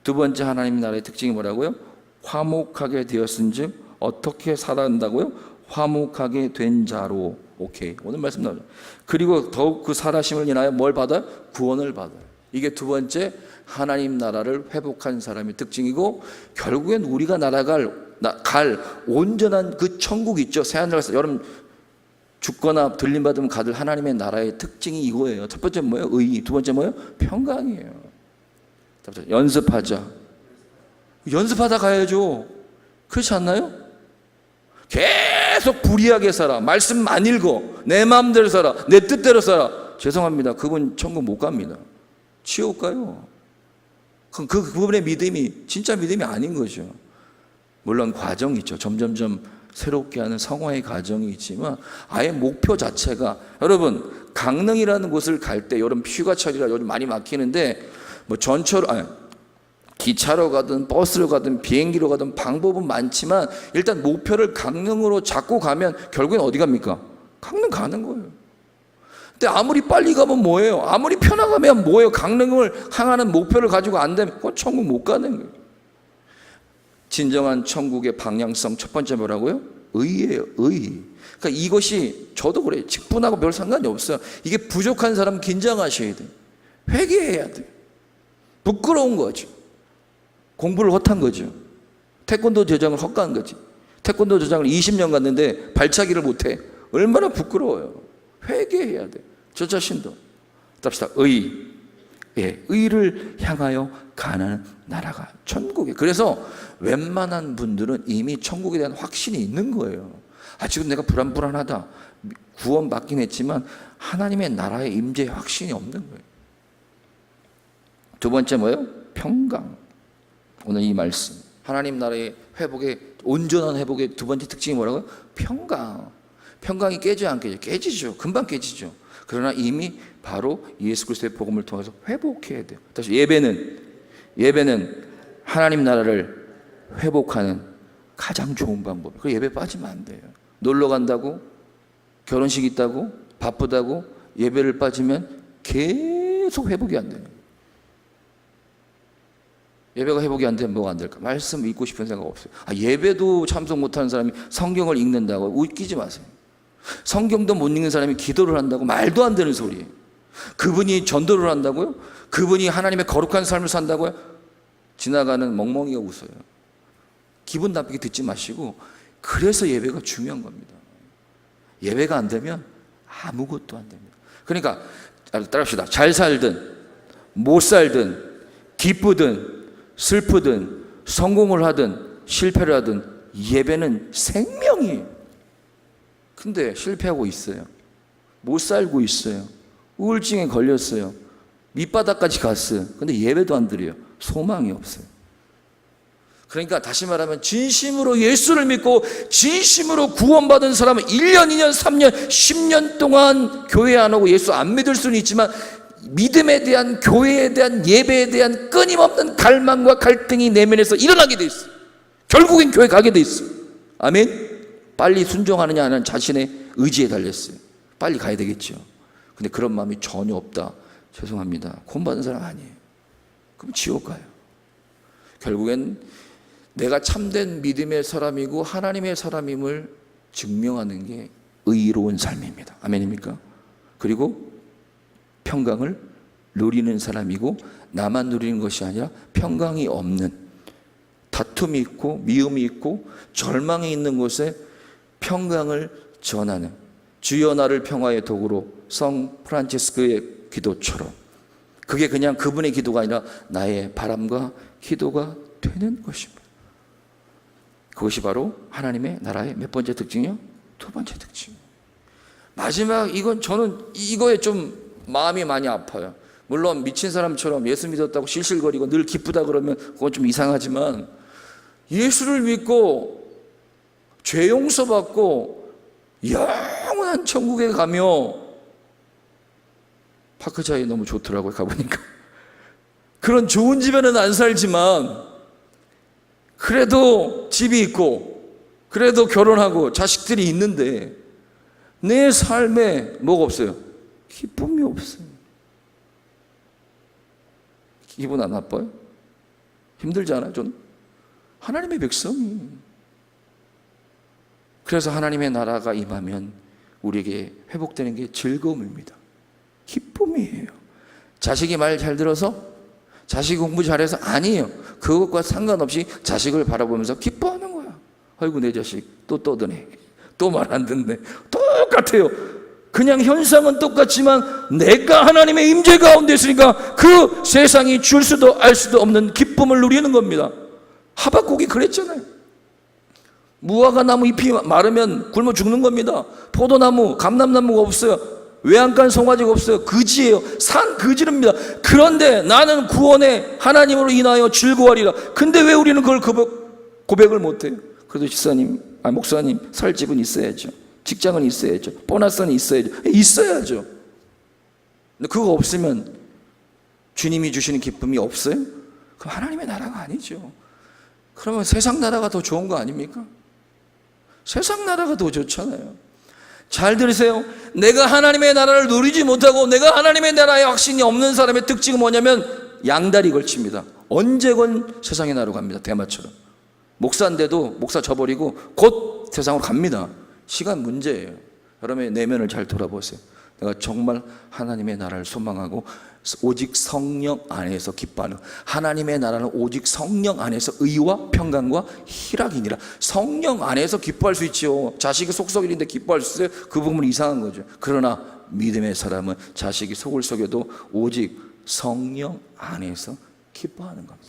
두 번째 하나님 나라의 특징이 뭐라고요? 화목하게 되었은즉 어떻게 살아야 한다고요? 화목하게 된 자로. 오케이, 오늘 말씀 나오죠. 그리고 더욱 그 살아심을 인하여 뭘 받아요? 구원을 받아요. 이게 두 번째 하나님 나라를 회복한 사람의 특징이고, 결국엔 우리가 갈 온전한 그 천국 있죠. 새하늘에서 여러분 죽거나 들림받으면 가들 하나님의 나라의 특징이 이거예요. 첫 번째 뭐예요? 의. 두 번째 뭐예요? 평강이에요. 연습하자. 연습하다 가야죠. 그렇지 않나요? 계속 불의하게 살아, 말씀 안 읽어, 내 마음대로 살아, 내 뜻대로 살아, 죄송합니다, 그분 천국 못 갑니다. 지옥 가요. 그분의 믿음이 진짜 믿음이 아닌 거죠. 물론 과정이 있죠. 점점점 새롭게 하는 성화의 과정이 있지만, 아예 목표 자체가, 여러분 강릉이라는 곳을 갈 때, 여러분 휴가철이라 요즘 많이 막히는데, 뭐 기차로 가든 버스로 가든 비행기로 가든 방법은 많지만, 일단 목표를 강릉으로 잡고 가면 결국엔 어디 갑니까? 강릉 가는 거예요. 근데 아무리 빨리 가면 뭐예요? 아무리 편하가면 뭐예요? 강릉을 향하는 목표를 가지고 안 되면 그건 천국 못 가는 거예요. 진정한 천국의 방향성 첫 번째 뭐라고요? 의예요. 의. 그러니까 이것이, 저도 그래요. 직분하고 별 상관이 없어요. 이게 부족한 사람 긴장하셔야 돼요. 회개해야 돼요. 부끄러운 거죠. 공부를 헛한 거죠. 태권도 대장을 헛간 거지. 태권도 대장을 20년 갔는데 발차기를 못해. 얼마나 부끄러워요. 회개해야 돼. 저 자신도. 답시다. 의. 예, 의를 향하여 가는 나라가 천국이에요. 그래서 웬만한 분들은 이미 천국에 대한 확신이 있는 거예요. 지금 내가 불안불안하다. 구원받긴 했지만 하나님의 나라의 임재의 확신이 없는 거예요. 두 번째 뭐예요? 평강. 오늘 이 말씀, 하나님 나라의 회복의, 온전한 회복의 두 번째 특징이 뭐라고요? 평강. 평강이 깨져 안 깨져? 깨지죠. 금방 깨지죠. 그러나 이미 바로 예수 그리스도의 복음을 통해서 회복해야 돼요. 다시 예배는 하나님 나라를 회복하는 가장 좋은 방법. 그 예배 빠지면 안 돼요. 놀러 간다고, 결혼식 있다고, 바쁘다고 예배를 빠지면 계속 회복이 안 돼요. 예배가 회복이 안 되면 뭐가 안 될까? 말씀 읽고 싶은 생각 없어요. 예배도 참석 못하는 사람이 성경을 읽는다고 웃기지 마세요. 성경도 못 읽는 사람이 기도를 한다고 말도 안 되는 소리예요. 그분이 전도를 한다고요? 그분이 하나님의 거룩한 삶을 산다고요? 지나가는 멍멍이가 웃어요. 기분 나쁘게 듣지 마시고, 그래서 예배가 중요한 겁니다. 예배가 안 되면 아무것도 안 됩니다. 그러니까 따라합시다. 잘 살든 못 살든 기쁘든 슬프든 성공을 하든 실패를 하든 예배는 생명이에요. 근데 실패하고 있어요. 못 살고 있어요. 우울증에 걸렸어요. 밑바닥까지 갔어요. 근데 예배도 안 드려요. 소망이 없어요. 그러니까 다시 말하면 진심으로 예수를 믿고 진심으로 구원받은 사람은 1년, 2년, 3년, 10년 동안 교회 안 오고 예수 안 믿을 수는 있지만, 믿음에 대한, 교회에 대한, 예배에 대한 끊임없는 갈망과 갈등이 내면에서 일어나게 돼 있어요. 결국엔 교회 가게 돼 있어요. 아멘. 빨리 순종하느냐 하는 자신의 의지에 달렸어요. 빨리 가야 되겠죠. 근데 그런 마음이 전혀 없다. 죄송합니다. 구원받은 사람 아니에요. 그럼 지옥 가요. 결국엔 내가 참된 믿음의 사람이고 하나님의 사람임을 증명하는 게 의로운 삶입니다. 아멘입니까? 그리고 평강을 누리는 사람이고, 나만 누리는 것이 아니라 평강이 없는, 다툼이 있고 미움이 있고 절망이 있는 곳에 평강을 전하는, 주여 나를 평화의 도구로, 성 프란치스코의 기도처럼, 그게 그냥 그분의 기도가 아니라 나의 바람과 기도가 되는 것입니다. 그것이 바로 하나님의 나라의 몇 번째 특징이요? 두 번째 특징. 마지막, 이건 저는 이거에 좀 마음이 많이 아파요. 물론 미친 사람처럼 예수 믿었다고 실실거리고 늘 기쁘다 그러면 그건 좀 이상하지만, 예수를 믿고 죄 용서받고 영원한 천국에 가며, 파크자이 너무 좋더라고요, 가보니까. 그런 좋은 집에는 안 살지만 그래도 집이 있고 그래도 결혼하고 자식들이 있는데 내 삶에 뭐가 없어요? 기쁨이 없어요. 기분 안 나빠요? 힘들지 않아요? 저는 하나님의 백성이. 그래서 하나님의 나라가 임하면 우리에게 회복되는 게 즐거움입니다. 기쁨이에요. 자식이 말 잘 들어서, 자식이 공부 잘해서 아니에요. 그것과 상관없이 자식을 바라보면서 기뻐하는 거야. 아이고 내 자식 또 떠드네, 또 말 안 듣네. 똑같아요. 그냥 현상은 똑같지만 내가 하나님의 임재 가운데 있으니까 그 세상이 줄 수도 알 수도 없는 기쁨을 누리는 겁니다. 하박국이 그랬잖아요. 무화과 나무 잎이 마르면 굶어 죽는 겁니다. 포도나무, 감람나무가 없어요. 외양간 송아지가 없어요. 그지예요. 산 그지릅니다. 그런데 나는 구원의 하나님으로 인하여 즐거워하리라. 근데 왜 우리는 그걸 고백을 못해요? 그래도 목사님 살 집은 있어야죠. 직장은 있어야죠. 보너스는 있어야죠. 근데 그거 없으면 주님이 주시는 기쁨이 없어요? 그럼 하나님의 나라가 아니죠. 그러면 세상 나라가 더 좋은 거 아닙니까? 세상 나라가 더 좋잖아요. 잘 들으세요. 내가 하나님의 나라를 누리지 못하고 내가 하나님의 나라에 확신이 없는 사람의 특징은 뭐냐면 양다리 걸칩니다. 언제건 세상의 나라로 갑니다. 대마처럼. 목사인데도 목사 저버리고 곧 세상으로 갑니다. 시간 문제예요. 여러분의 내면을 잘 돌아보세요. 내가 정말 하나님의 나라를 소망하고 오직 성령 안에서 기뻐하는, 하나님의 나라는 오직 성령 안에서 의와 평강과 희락이니라. 성령 안에서 기뻐할 수 있죠. 자식이 속썩이는데 기뻐할 수 있어요? 그 부분은 이상한 거죠. 그러나 믿음의 사람은 자식이 속을 속여도 오직 성령 안에서 기뻐하는 겁니다.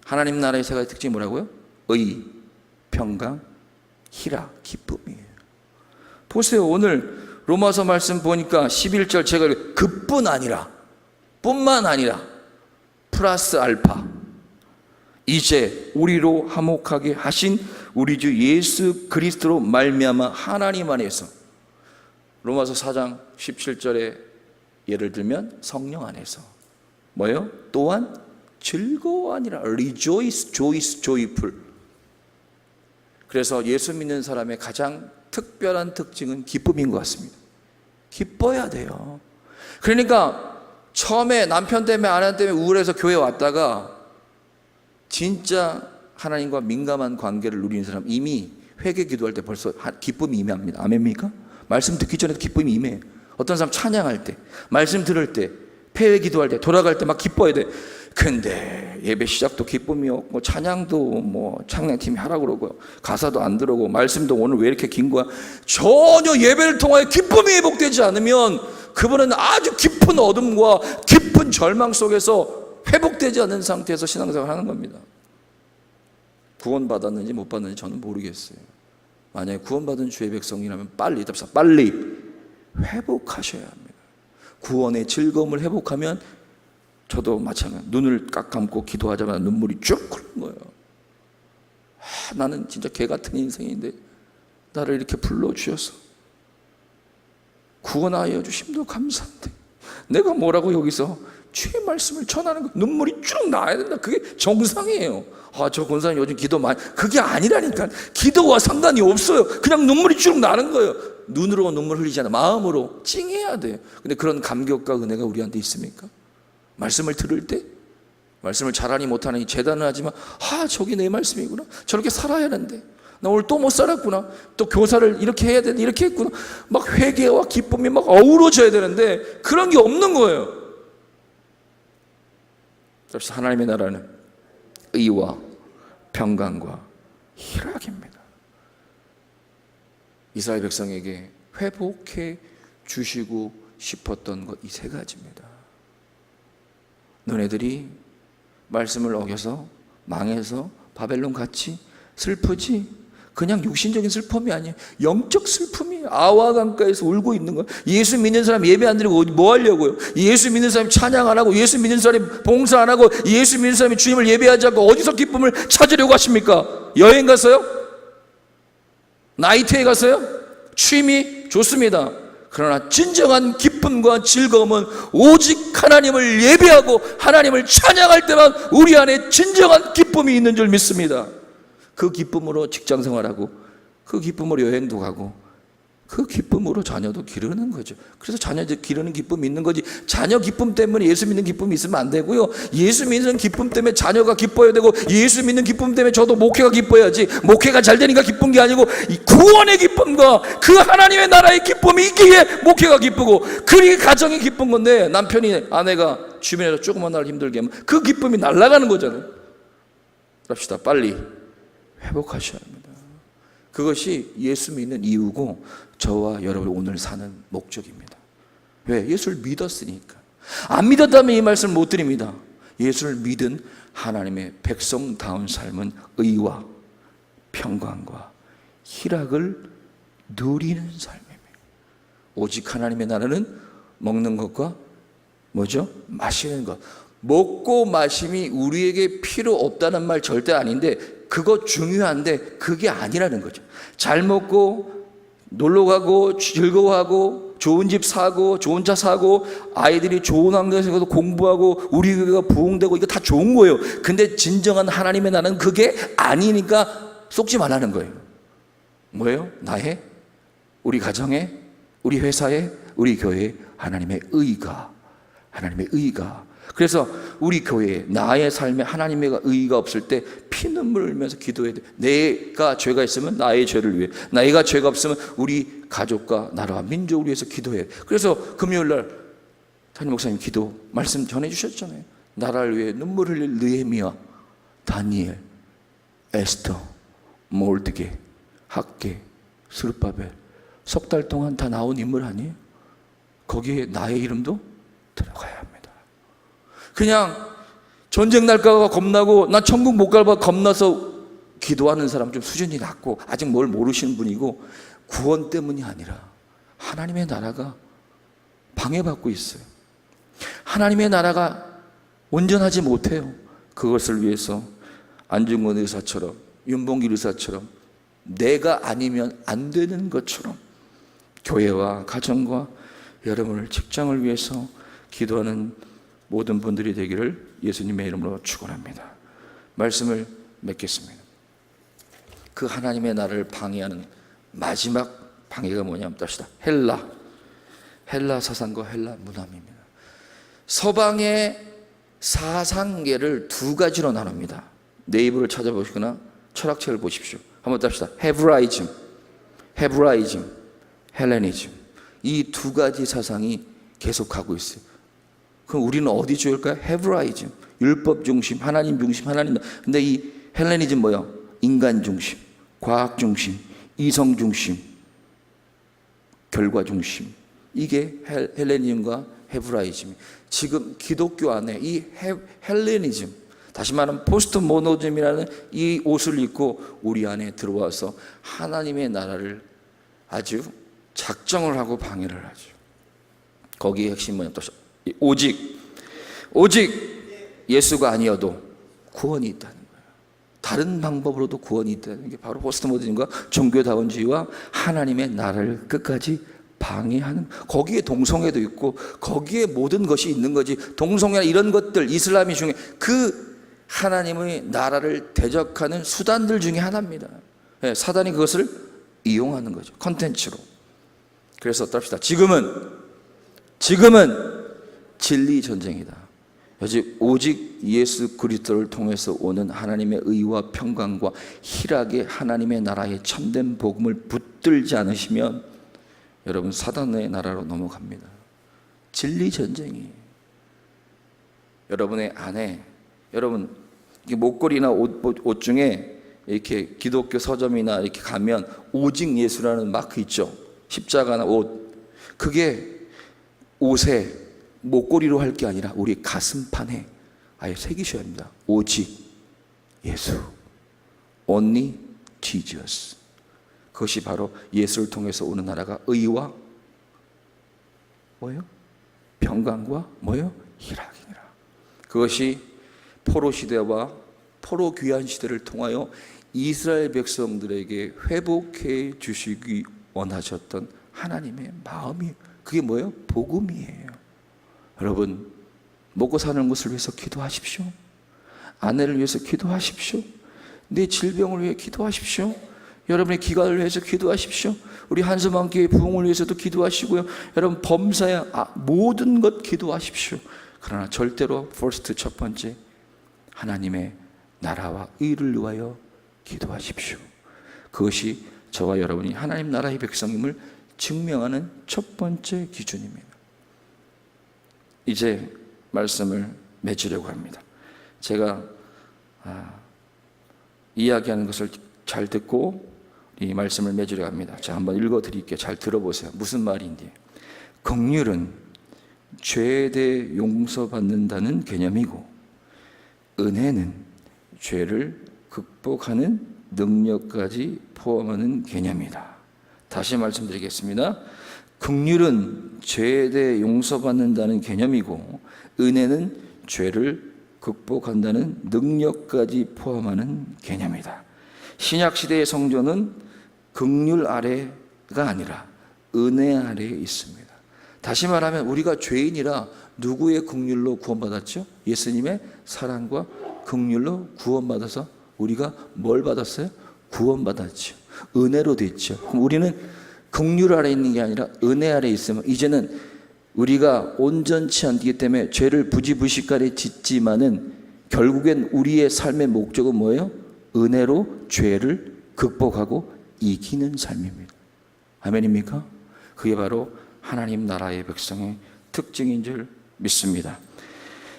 하나님 나라의 세 가지 특징이 뭐라고요? 의, 평강, 희락, 기쁨이에요. 보세요. 오늘 로마서 말씀 보니까 11절 제가 그뿐 아니라, 뿐만 아니라 플러스 알파, 이제 우리로 화목하게 하신 우리 주 예수 그리스도로 말미암아 하나님 안에서, 로마서 4장 17절에 예를 들면 성령 안에서 뭐예요? 또한 즐거워하니라. rejoice, joyful. 그래서 예수 믿는 사람의 가장 특별한 특징은 기쁨인 것 같습니다. 기뻐야 돼요. 그러니까 처음에 남편 때문에 아내 때문에 우울해서 교회 왔다가 진짜 하나님과 민감한 관계를 누리는 사람, 이미 회개 기도할 때 벌써 기쁨이 임합니다. 아멘입니까? 말씀 듣기 전에도 기쁨이 임해요. 어떤 사람 찬양할 때, 말씀 들을 때, 폐회 기도할 때, 돌아갈 때 막 기뻐야 돼. 근데 예배 시작도 기쁨이 없고, 찬양도 찬양팀이 하라고 그러고요, 가사도 안 들어오고, 말씀도 오늘 왜 이렇게 긴 거야? 전혀 예배를 통하여 기쁨이 회복되지 않으면 그분은 아주 깊은 어둠과 깊은 절망 속에서 회복되지 않은 상태에서 신앙생활을 하는 겁니다. 구원받았는지 못 받는지 저는 모르겠어요. 만약에 구원받은 주의 백성이라면 빨리 회복하셔야 합니다. 구원의 즐거움을 회복하면, 저도 마찬가지, 눈을 딱 감고 기도하자마자 눈물이 쭉 흐르는 거예요. 나는 진짜 개 같은 인생인데 나를 이렇게 불러주셔서 구원하여 주심도 감사한데 내가 뭐라고 여기서 주의 말씀을 전하는 거, 눈물이 쭉 나야 된다. 그게 정상이에요. 저 권사님 요즘 기도 많이, 그게 아니라니까. 기도와 상관이 없어요. 그냥 눈물이 쭉 나는 거예요. 눈으로 눈물 흘리지 않아, 마음으로 찡해야 돼요. 근데 그런 감격과 은혜가 우리한테 있습니까? 말씀을 들을 때, 말씀을 잘하니 못하니 재단을 하지만 저기 내 말씀이구나, 저렇게 살아야 하는데 나 오늘 또 못 살았구나, 또 교사를 이렇게 해야 되는데 이렇게 했구나, 막 회개와 기쁨이 막 어우러져야 되는데 그런 게 없는 거예요. 그래서 하나님의 나라는 의와 평강과 희락입니다. 이스라엘 백성에게 회복해 주시고 싶었던 것, 이 세 가지입니다. 너네들이 말씀을 어겨서 망해서 바벨론 갔지? 슬프지? 그냥 육신적인 슬픔이 아니에요. 영적 슬픔이에요. 아와 강가에서 울고 있는 거예요. 예수 믿는 사람 예배 안 드리고 뭐 하려고요? 예수 믿는 사람이 찬양 안 하고, 예수 믿는 사람이 봉사 안 하고, 예수 믿는 사람이 주님을 예배하지 않고 어디서 기쁨을 찾으려고 하십니까? 여행 가서요? 나이트에 가서요? 취미 좋습니다. 그러나 진정한 기쁨과 즐거움은 오직 하나님을 예배하고 하나님을 찬양할 때만 우리 안에 진정한 기쁨이 있는 줄 믿습니다. 그 기쁨으로 직장생활하고, 그 기쁨으로 여행도 가고, 그 기쁨으로 자녀도 기르는 거죠. 그래서 자녀들 기르는 기쁨이 있는 거지, 자녀 기쁨 때문에 예수 믿는 기쁨이 있으면 안 되고요. 예수 믿는 기쁨 때문에 자녀가 기뻐야 되고, 예수 믿는 기쁨 때문에 저도 목회가 기뻐야지, 목회가 잘 되니까 기쁜 게 아니고 이 구원의 기쁨과 그 하나님의 나라의 기쁨이 있기에 목회가 기쁘고, 그게 가정이 기쁜 건데, 남편이 아내가 주변에서 조금만 날 힘들게 하면 그 기쁨이 날아가는 거잖아요. 그럽시다. 빨리 회복하셔야 합니다. 그것이 예수 믿는 이유고 저와 여러분 오늘 사는 목적입니다. 왜? 예수를 믿었으니까. 안 믿었다면 이 말씀을 못 드립니다. 예수를 믿은 하나님의 백성다운 삶은 의와 평강과 희락을 누리는 삶입니다. 오직 하나님의 나라는 먹는 것과 뭐죠? 마시는 것. 먹고 마심이 우리에게 필요 없다는 말 절대 아닌데, 그거 중요한데 그게 아니라는 거죠. 잘 먹고 놀러 가고 즐거워하고 좋은 집 사고 좋은 차 사고 아이들이 좋은 환경에서 공부하고 우리 교회가 부흥되고, 이거 다 좋은 거예요. 근데 진정한 하나님의 나라는 그게 아니니까 속지 말라는 거예요. 뭐예요? 나의, 우리 가정에, 우리 회사에, 우리 교회에 하나님의 의가, 하나님의 의가. 그래서 우리 교회에 나의 삶에 하나님의 의가 없을 때 피눈물 흘리면서 기도해야 돼. 내가 죄가 있으면 나의 죄를 위해, 내가 죄가 없으면 우리 가족과 나라와 민족을 위해서 기도해야 돼. 그래서 금요일날 담임 목사님 기도 말씀 전해주셨잖아요. 나라를 위해 눈물 흘릴 느헤미야, 다니엘, 에스더, 몰드게, 학개, 스룹바벨, 석 달 동안 다 나온 인물 아니에요? 거기에 나의 이름도 들어가야 합니다. 그냥 전쟁 날까봐 겁나고 나 천국 못 갈까 겁나서 기도하는 사람 좀 수준이 낮고 아직 뭘 모르시는 분이고, 구원 때문이 아니라 하나님의 나라가 방해받고 있어요. 하나님의 나라가 온전하지 못해요. 그것을 위해서 안중근 의사처럼, 윤봉길 의사처럼 내가 아니면 안 되는 것처럼 교회와 가정과 여러분을, 직장을 위해서 기도하는 모든 분들이 되기를 예수님의 이름으로 축원합니다. 말씀을 맺겠습니다. 그 하나님의 나라를 방해하는 마지막 방해가 뭐냐면 답시다. 헬라 사상과 헬라 문화입니다. 서방의 사상계를 두 가지로 나눕니다. 네이버를 찾아보시거나 철학책을 보십시오. 한번 답시다. 헤브라이즘, 헬레니즘. 이 두 가지 사상이 계속하고 있어요. 그럼 우리는 어디 좋을까요? 헤브라이즘, 율법 중심, 하나님 중심, 하나님. 근데 이 헬레니즘 뭐예요? 인간 중심, 과학 중심, 이성 중심, 결과 중심. 이게 헬레니즘과 헤브라이즘이. 지금 기독교 안에 이 헬레니즘, 다시 말하면 포스트 모더니즘이라는 이 옷을 입고 우리 안에 들어와서 하나님의 나라를 아주 작정을 하고 방해를 하죠. 거기에 핵심 뭐냐면 오직 예수가 아니어도 구원이 있다는 거예요. 다른 방법으로도 구원이 있다는 게 바로 포스트모더니즘과 종교다원주의와 하나님의 나라를 끝까지 방해하는, 거기에 동성애도 있고 거기에 모든 것이 있는 거지. 동성애나 이런 것들, 이슬람이 중에 그 하나님의 나라를 대적하는 수단들 중에 하나입니다. 사단이 그것을 이용하는 거죠. 컨텐츠로. 그래서 어떻습니까? 지금은 진리 전쟁이다. 오직 예수 그리스도를 통해서 오는 하나님의 의와 평강과 희락의 하나님의 나라의 참된 복음을 붙들지 않으시면 여러분 사단의 나라로 넘어갑니다. 진리 전쟁이. 여러분의 안에, 여러분 목걸이나 옷 중에 이렇게 기독교 서점이나 이렇게 가면 오직 예수라는 마크 있죠. 십자가나 옷. 그게 옷에 목걸이로 할 게 아니라 우리 가슴판에 아예 새기셔야 합니다. 오직 예수, only Jesus. 그것이 바로 예수를 통해서 오는 나라가 의와 뭐예요? 평강과 뭐예요? 희락이니라. 그것이 포로 시대와 포로 귀환 시대를 통하여 이스라엘 백성들에게 회복해 주시기 원하셨던 하나님의 마음이, 그게 뭐예요? 복음이에요. 여러분, 먹고 사는 것을 위해서 기도하십시오. 아내를 위해서 기도하십시오. 내 질병을 위해 기도하십시오. 여러분의 기가를 위해서 기도하십시오. 우리 한섬한교회 부흥을 위해서도 기도하시고요. 여러분 범사에 모든 것 기도하십시오. 그러나 절대로 first 첫 번째 하나님의 나라와 의를 위하여 기도하십시오. 그것이 저와 여러분이 하나님 나라의 백성임을 증명하는 첫 번째 기준입니다. 이제 말씀을 맺으려고 합니다. 제가 이야기하는 것을 잘 듣고 이 말씀을 맺으려고 합니다. 자, 한번 읽어드릴게요. 잘 들어보세요. 무슨 말인지. 긍휼은 죄에 대해 용서받는다는 개념이고, 은혜는 죄를 극복하는 능력까지 포함하는 개념이다. 다시 말씀드리겠습니다. 긍휼은 죄에 대해 용서받는다는 개념이고, 은혜는 죄를 극복한다는 능력까지 포함하는 개념이다. 신약시대의 성도는 긍휼 아래가 아니라 은혜 아래에 있습니다. 다시 말하면 우리가 죄인이라 누구의 긍휼로 구원받았죠? 예수님의 사랑과 긍휼로 구원받아서 우리가 뭘 받았어요? 구원받았죠. 은혜로 됐죠. 그럼 우리는 긍휼 아래에 있는 게 아니라 은혜 아래에 있으면 이제는 우리가 온전치 않기 때문에 죄를 부지불식간에 짓지만은 결국엔 우리의 삶의 목적은 뭐예요? 은혜로 죄를 극복하고 이기는 삶입니다. 아멘입니까? 그게 바로 하나님 나라의 백성의 특징인 줄 믿습니다.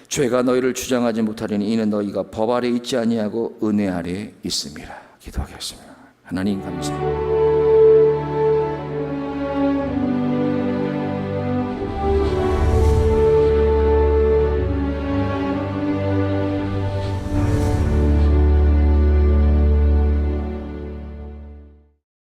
죄가 너희를 주장하지 못하려니 이는 너희가 법 아래 있지 아니하고 은혜 아래에 있음이라. 기도하겠습니다. 하나님 감사합니다.